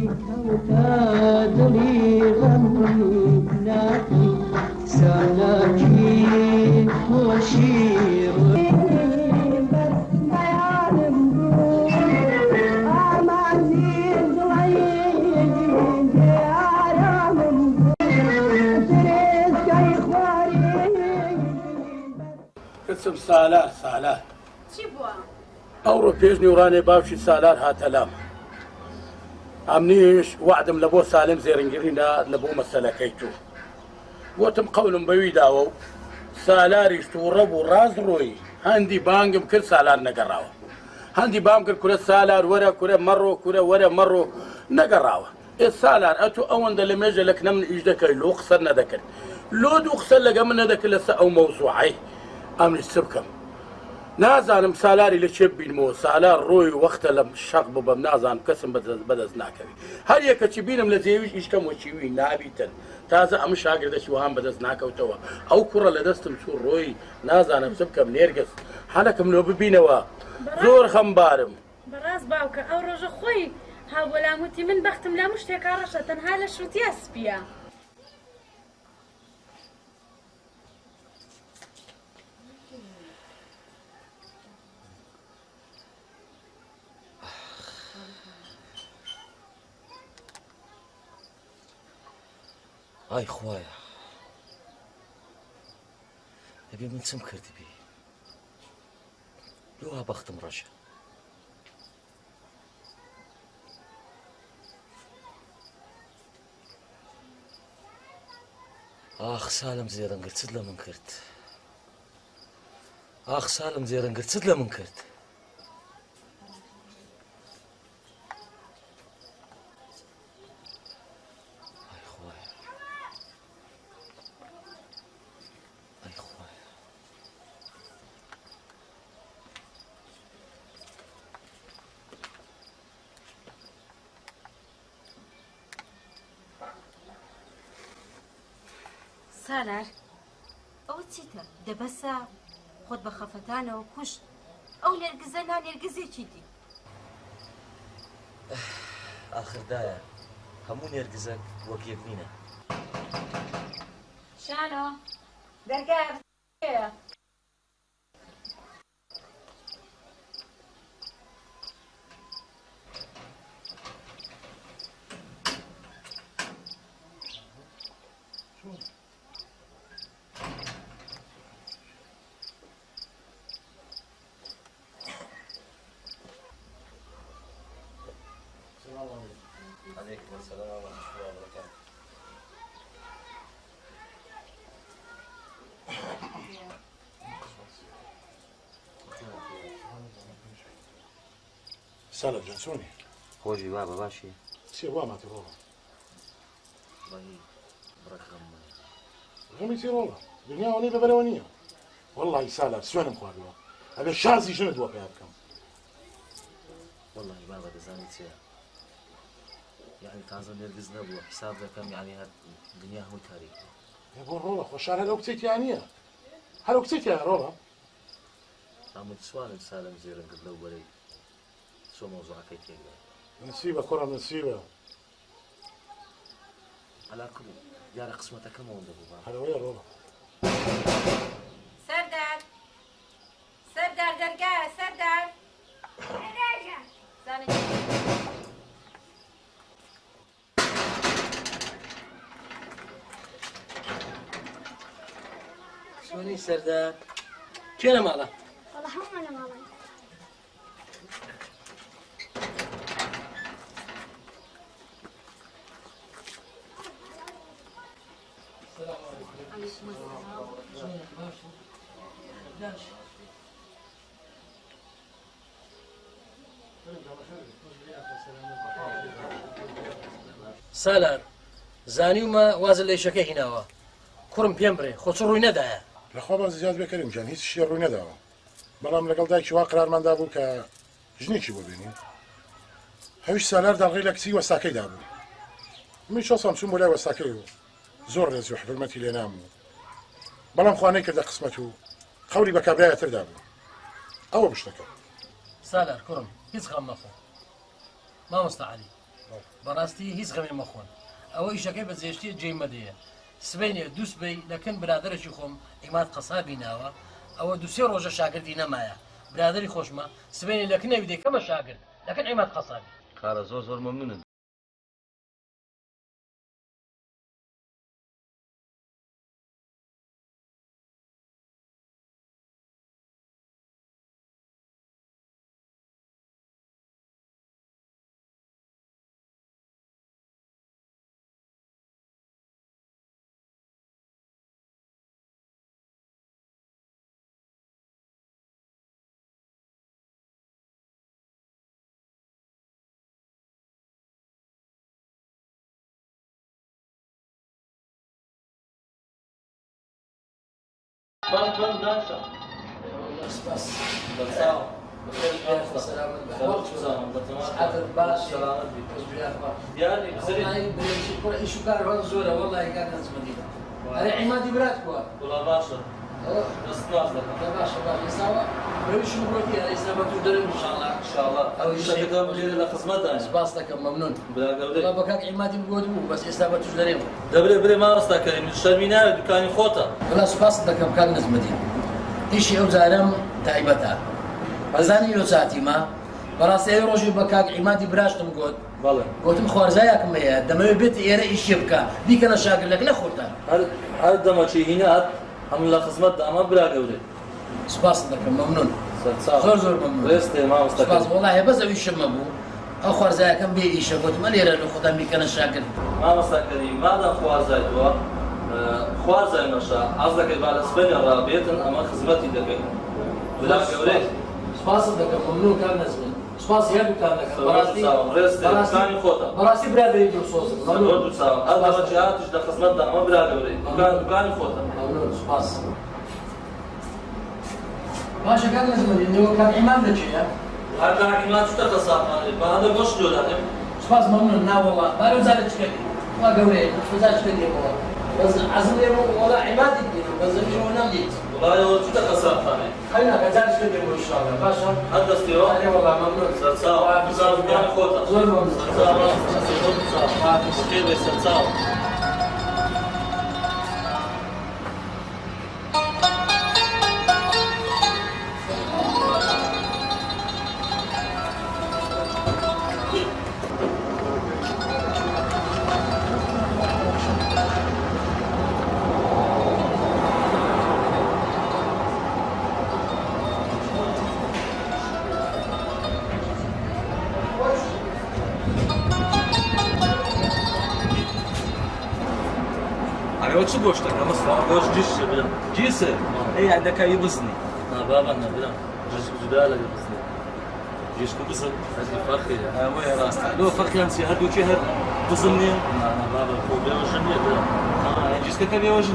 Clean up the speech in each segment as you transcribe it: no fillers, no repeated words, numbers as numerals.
اسم سالار سالار چی بووە؟ ئەوڕۆ پێش نیوڕانێ باوکی سالار هاتە لام ئەمنیش وعدم لە بۆ سالم زێرنگرینا لە بۆ مەسەلەکەی تو گوتم قەولم بەوی داوە و سالاریش تووڕە بوو ڕاست ڕۆی هەندی بانگم کرد سالار نەگەڕاوە هەندی بام کرد کورە سالار وەرە کورە مەڕۆ کورە وەرە مەڕۆ نەگەڕاوە ئێ سالار ئەتو ئەوەندە لە مێژە لە کنە من ئیش دەکەی لۆ قسە نەدەکرد لۆ دوو قسە لەگە من نەدەکرد لەسەر ئەو مەوزوعەی ئەمنیش چ بکەم نازانم سالاری لە چێ ببینمەوە سالار ڕۆی وەختە لە شەق ببەم نازانم کەسم بەدەست ناکەوی هەر یەکەچی بینم لە جێویش ئیشکەم وەچیوی نابیتن تازە ئەم شاگردەشی وهام بەدەست ناکەوتەوە ئەو کوڕە لە دەستم چوو ڕۆی نازانم چ بکەم نێرگەس حەلەکم لۆ ببینەوە زۆر خەمبارم بەڕاست باوکە ئەو ڕۆژە خۆی هاوبەلاموتی من بەختم لە هەموو شتێکا ڕەشە تەنها لە شووتیا سپیە ئای خوایە دەبێ من چم کردبی لۆ بەختم ڕەشە ئاخ سالم زێرەنگرچت لە من کرد ئاخ سالم زێرەنگرچت لە من کرد سالار ئەوە چیتە دەبەسە خۆت بە خەفەتانەوە کوشت ئەو لێرگزە نا لێرگزێکی دی ئاخردایە هەموو نێرگزەک وەک یەک نینە شانۆ دەرگای عليكم السلام ورحمة الله وبركاته. سالار جان چۆنی؟ خۆشی بابە باشی؟ چێ واماتە ڕۆڵە؟ وەی بڕەکەم غەمی چێ ڕۆڵە؟ دنیاوانەی بەبەرەوە نییە. وەڵڵاهی سالار سوێنم خواردووە. ئەبێ شازی ژنت بۆ پێیان بکەم. وەڵڵاهی بابە دەزانی چێە؟ يعني تازە نێرگز نەبووە حساب دەکەم یعنی هەر دنیا هەمووی تاریکە. بۆ ڕۆڵە خۆشار هەر ئەو کچێکیان نییە. هەر ئەو کچێکیان ڕۆڵە؟ ئەمە سوالم سالم زێرم کرد لەو بەرەی چۆ مەوزوعەکەی تێگەی. نسیبە کوڕم نسیبە. ئەلا کوڕ دیارە قسمەتەکەمەوە دەبوو با. هەرەوەیە ڕۆڵە. سەردار سەردار دەرگایە سەردار. زانێت شلونی سەردار؟ کێ لە ماڵە؟ وەڵا هەموومان لە ماڵن. سالار زانیومە وازە لە ئیشەکە هیناوە کوڕم پێم بڕێ خۆچ ڕووی نەدایە لەخوا باز زیاد بێکەریم جان هیچ شتێ ڕووی نەداوە بەڵام لەگەڵ دایکی وا قرارماندا بوو کە ژنێکی بۆ بینین هەویش سالار داڵغی لە کچی وەستاکەیدا بوو من شەسەم چوون بۆ لای وەستاکەی و زۆر ڕێزی و حرمەتی لێ ناموو بەڵام خوا نەیکردە قسمەت و قەولی بە کابرایەتردا بوو ئەوە بشتەکە سالار کوڕم هیچ غەم مەخۆ مامۆستا عەلی بەڕاستی هیچ غەمێ مەخۆن ئەوە ئیشەکەی بە جێشتی جێی مەدەیە سبەینێ دووسبەی لەکن برادرێکی خۆم ئیماد قەسابی ناوە ئەوە دوسێ ڕۆژە شاگردی نەمایە برادری خۆشمە سبەینێ لەکن نەویدەی کەمە شاگرد لەکن ئیماد قەسابی کارە زۆر مەمنونن ئەرێ عیمادی برات کووە وڵا باشە دەست باش دەکەم باشە ئێستاوە بەویشم بۆتی ئێستا بە تو دەرم انشاءالله انشاءالله ئەو شتەکەم لێرە لە خزمەتدان سپاس دەکەم مەمنون برا گەورەی بە کاک عیمادی بگوت بوو بەس ئێستا بە توش دەرێم دەبرێ برێ مامۆستا کەریم شەرمی ناوێ دوکانی خۆتە وەلا سپاس دەکەم کاک نەزمەدین ئیشی ئەو جارەم تایبەتە بەزانی ئەو ساتیمە بەڕاستی ئەوی ڕۆژی بە کاک عیمادی براشتم گوت بەڵێ گوتم خوارزایەکم هەیە دەمەوێت بێت ئێرە ئیشی بکە بیکەنە شاگردێک نەخۆتان هەر دەمەچی هینات هەموو لە خزمەتدا ئەمە برا گەورەی سپاس دەکەم مەمنون زۆر مەمنون ڕێستێ مامۆستا سپاس وەڵاهی بەس ئەوی شەمە بوو ئەو خوارزایەکەم بێ ئیشە گوتمە لێرە لە خۆتان بیکەنە شاگرد مامۆستا کەریم مادام خوارزایتەوە خوارزای مەشا حەز دەکەیت با لە سبەینە ڕابێتن ئەمە خزمەتی دەکەین برا گەورەی سپاس دەکەم مەمنون کار نەزمن سپاس هەردووتان دەکەم ڕێستێ دوکانی خۆتە بەڕاستی برادری دڵسۆزم زۆر دووساوە هەر دەمەچی هاتیش لە خزمەتدا ئەمە برا گەورەی دوکانی خۆتە مەمنون سپاس باشە کار نەزمەدین نێوە کاک عیمان دەچێە هەر کاکیمان چتە قەسابخانەی بە هەندێک گۆشت لۆدانێ سپاس مەمنون ناوەڵا بارە وزارە چکەی وا گەورەیە وزار چکەی دێمەوە بەس عەزم لێ وەڵا عیمادی دێت بەس زەویەوە نەمدیت وڵایەوە چتە قەسابخانەی خەینا کەجار چکەی دێمەوە ئینشاءالله باشە هەر دەستێەوە ئەرێ وەڵا مەمنون سەرچاوە دوکانی خۆتە زۆر مەمنون خێر بێ سەرچاوە أنا شو قوشتك أنا مصر قوش جيش بلا جيسة إيه عندك أي بزني بابا أنا بلا جيش جدالة بزني جيش كبزن هذه فرخي وين راسك لو فرق أنت هدو شهر بزني أنا بابا فوق بيوجني بلا جيسك كبي وجني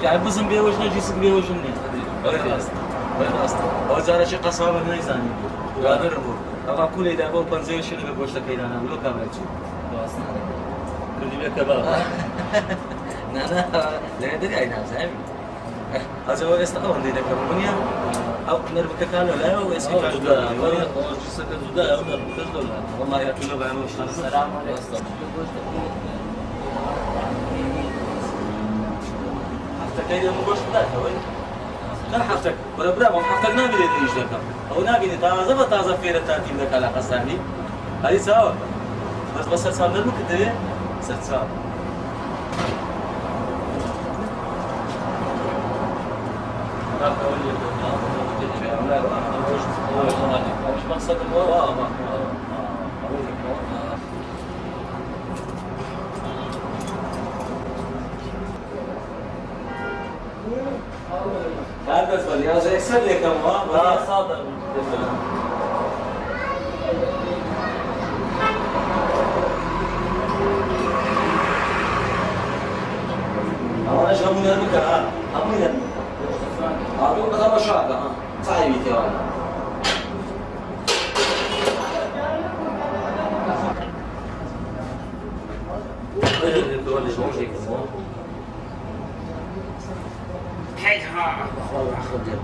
يعني بزن بي وجني جيسك بي وجني وين راسك هو زارة شيء قصابة من يزاني قادر هو أما كل إذا أبغى بنزل شيء اللي بقوشتك إذا أنا بلو كامل شيء كل بيك بابا أنا لا أدري أين هذا هذا هو يستطيع أن يذكر الدنيا أو نربك كانوا لا هو يسكت على الدنيا جيسك جدا أو نربك ولا والله يأكل بعمر السلام عليكم حفتك هيدا مقوش ذاك وين كان حفتك ولا برا ما حفتك ناقل يدريش لك أو ناقل تازة فيرة تاتيم ذاك على قصاني هذه سوا بس سرسام نربك ده سرسام مش مقصد الوراء هذا سؤال يا زي يكسر لك ما صادق أنا شو من المكان أمين أقول بس شاكا صاحبي تيوانا كيها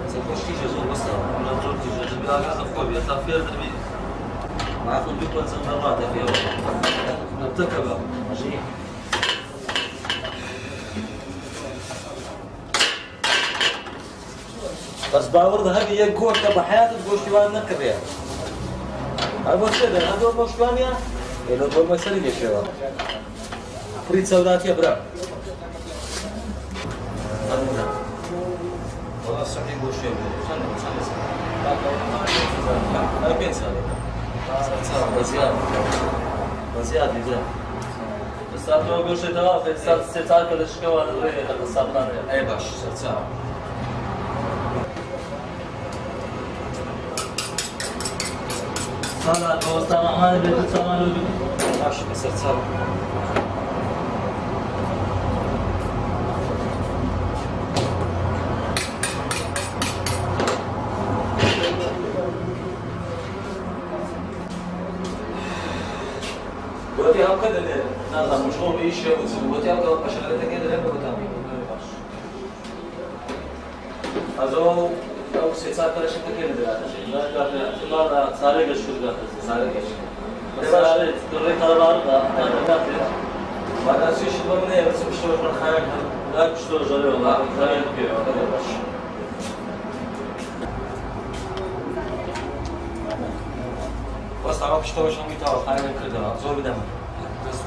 سأخش تيجي زور بس أنا زور تيجي بلا غاز أخوي بيطلع فيها تبي معكم بكم مرات في ارتكب بس باور ذهبي يقول كبحياة تقول شوان نكر يا أبو سيد هذا هو شوان يا إلى قول ما سليم يا شباب فريد سودات يا برا والله السعودي يقول شيء هاي بين سالي بزيادة بزيادة بزيادة بس أبغى أقول شيء ترى في ساعات كل شيء ولا هذا الصابون أي باش ساعة صلاة وصلاة ما نبي صلاة نبي باش بس ساعة قلت يا كذا نازل مشغول بأي شيء قلت يا كذا بشغلتك كذا لعبة قدامي هذا أو سياسات كذا شكل كذا دلوقتي لا لا ساري قشور ساري قشور بس ساري تقولي ترى لا بعد أشيء شو بمني بس بشتغل من خارج لا بشتغل جري والله زين كذا كذا بس بس تعرف بشتغل شو ميتها خارج كذا زور بدم بس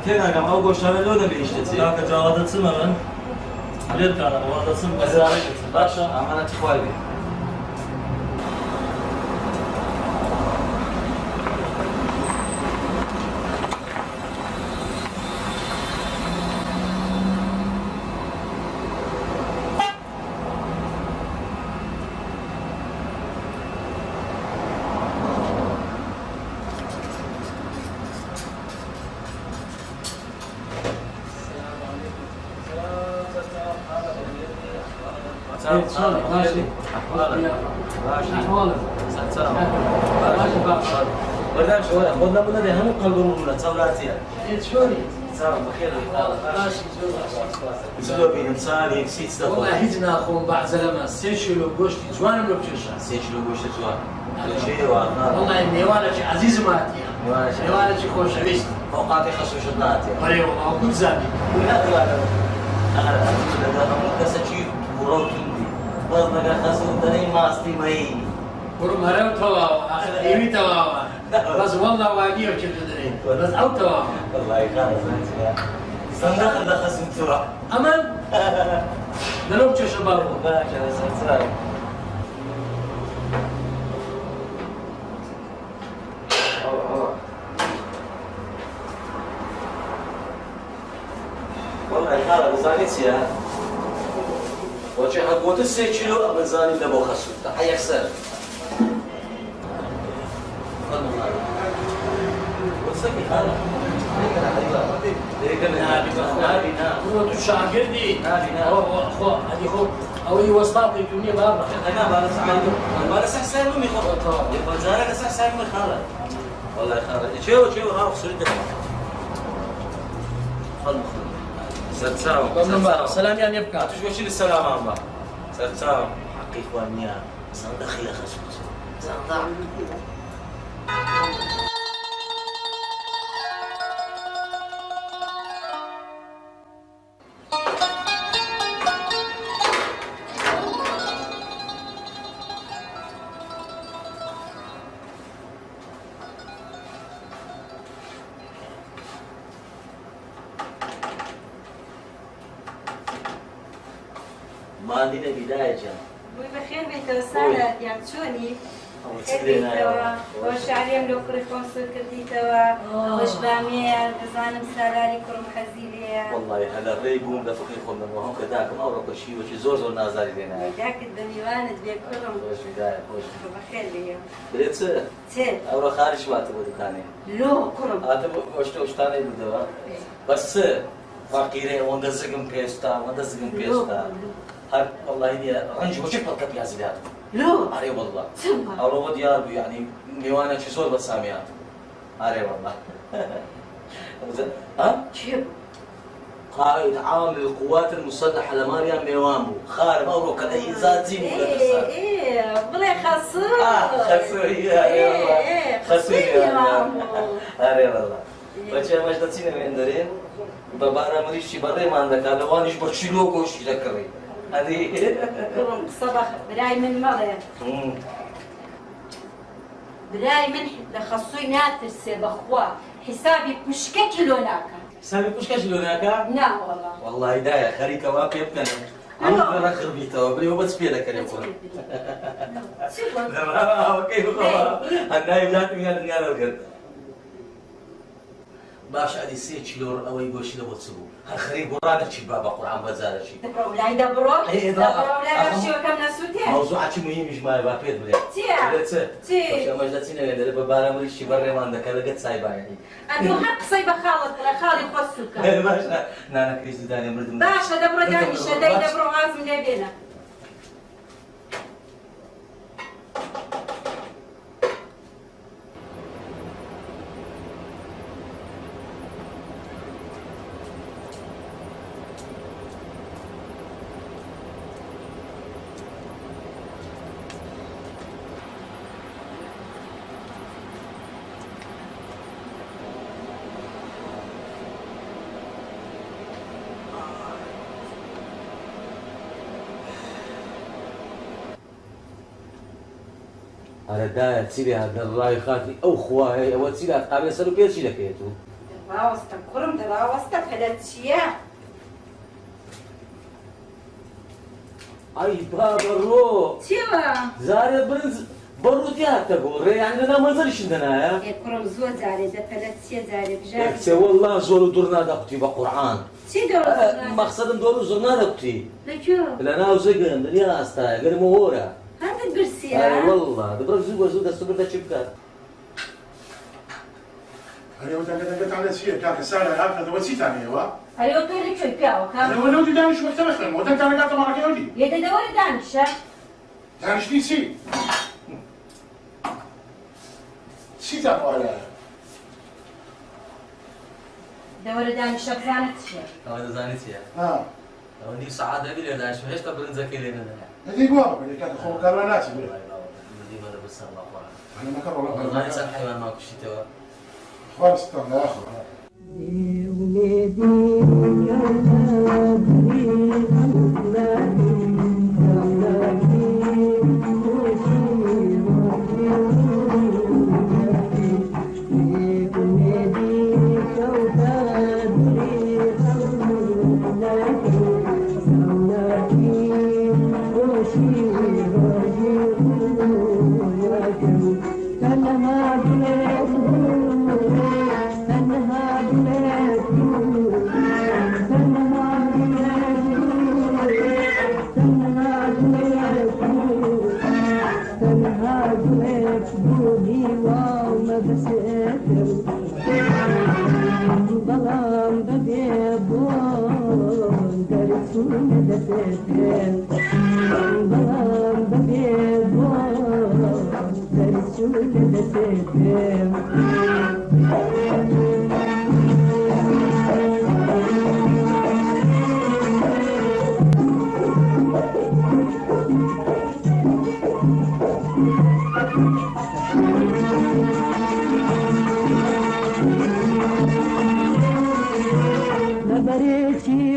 تينا كم أو قشة لو ده بيشتري. لا كجوادة سمرن. غير كذا جوادة سمر. باشا أمانة إخواني. ماشي أحوالك سلام ولا شو ولا خذنا من ده هم قلبهم ولا تصوراتي شوري سلام بخير ماشي شو بين إنسان يكسيت ده والله هجنا أخوهم بعد زلمة سيشلو قشتي جوان ولا بتشرب سيشلو قشتي جوان شيء وانا والله النيوالة شيء عزيز ماتي نيوالة شيء خوش عبيست فوقاتي خشوش الناتي أي والله كل زابي لا أنا أقول لك أنا كسر وروتين بس نجا خسون تاني ماستي ماي. ورم هرم تواوا آخر إيمي تواوا. بس والله واقعي وكيف تدري. بس أو تواوا. والله يخالف أنت. صندوق ده خسون ترى. أمان. دلوم شو شبابه. ما شاء الله. والله يخالف زانيت يا. وجه حقوت 3 كيلو أبن زاني لبو خسوته حي يكسر وسكي هذا هو تشاغر دي هو هذه هو أو يوسطات الدنيا بابا أنا بارس أحسن مني خلاص يبغى زارك أحسن من خالد والله خالد شو ها خسرت خل سلام يعني يبقى شو شيل السلام الله سلام حق إخواني صندوق خير خسوت صندوق ما عندنا بداية جان بخير بيت وسهلا يعني شوني کردیتەوە خۆشحاڵیم لەو کوڕی خۆم سوود کردیتەوە ئەوەش بامێیە دەزانم سالاری کوڕم حەزی لێیە والله هەلا ڕێی بووم لە فقی خۆم دەمەوە کە داکەم ئەو ڕۆکەشی وەکی زۆر زۆر نازاری لێنایە داکت بە میوانت بێ کوڕم خۆشیدایە خۆش بەخێر لێیە برێت چێ ئەوڕۆ خارج واتە بۆ دوکانێ لۆ کوڕم هاتە بۆ گۆشتە و شتانەی بردەوە بەس فاقیرێ ئەوەندە زگم پێستا ئەوەندە زگم پێستا هەر والله نییە ڕەنجی بۆ چێک پەڵکە پیازی دات لۆ ئارێ والله چەمە ئەوڕۆ دیار بوو یعنی میوانێکی زۆر بە سامیات ئارێ والله ها چێ بوو قائد عام للقوات المسلحة لماريا ميوامو خارب أورو كذا يزادين بڵێ خەسوو خسوية خسوية أري والله بچه ماش دتسينا من درين ببارا مريشي بري ما عندك هذا وانش بتشيلو كوش يذكري هذه کوڕم قسە برای من مەڵێ برای من لە خەسووی ناترسێ بەخوا حسابی پشکە کیلۆ ناکە سامي كوش كاش لوناكا نا والله والله هدايا خريكا واقع يبكنا عم برخر بيتوا بري وبس بيدك اليوم كيف النايم ذات من النار القرد باش هذه 6 كيلو او يقولش له بتصبو هالخريب ورانا شي بابا قران بزاره شي دەبڕۆ لای دەبڕۆ دەبڕۆ لای بەشیوەکەم نەسووتێ موضوعك مهم جماعه بابيت بلي چێ باش ما جاتينا ندير ببارا مريش شي بري ما عندك هذا قد سايبه يعني ئەدوو هەر قسەی بە خاڵت بڵێ خاڵی خۆ سووکە باشا نانا كريس داني مرد باشە دەبڕۆ دانیشە دەی دەبڕۆ ئازم لێ بێنە أنا دايت سيري هذا الراي خاطري أو خواهي أو سيري هتقابل سلو بيرشي لكيتو دەڕاوەستە کوڕم دەڕاوەستە پەلەت چییە؟ أي بابا رو چیوە؟ زاري برنز بروتي حتى قول يعني أنا ما نزلش عندنا يا ێ کوڕم زۆر جارێ دە پەلەت چییە جارێ بژار إكسي والله زور دورنا دقتي بقرآن چی دەوە مقصد دور زورنا دقتي لەکوێ؟ لأنا وزقن دنيا أستا غير مورا هەندت برسیە؟ أي والله دبرك زوج زود السبب ده شبكات هەرێ وتەکە على سیە کاکە سالە هاتە دەوەچی تانەوە ئەرێ تۆ لەکوێ پیاوەکە؟ ئەوە نەوتی دانیش وەختە بەخێن وتەکانە کاتە ماڵەکەیەوەدی لێدە دەوەرە دانیشە؟ دانیشتی چی چیتان وایە دەوەرە دانیشە بزانت چییە؟ هذا زانيت يا ها ودي سعادة أبي لي داش فهشت برنزك لنا هەدی گوڵ بێ کاتە خۆکارە ناچی بێ دي ما بس الله أكبر أنا ما كان والله والله إنسان حيوان ما كشي توا خواستان يا أخو نبريتي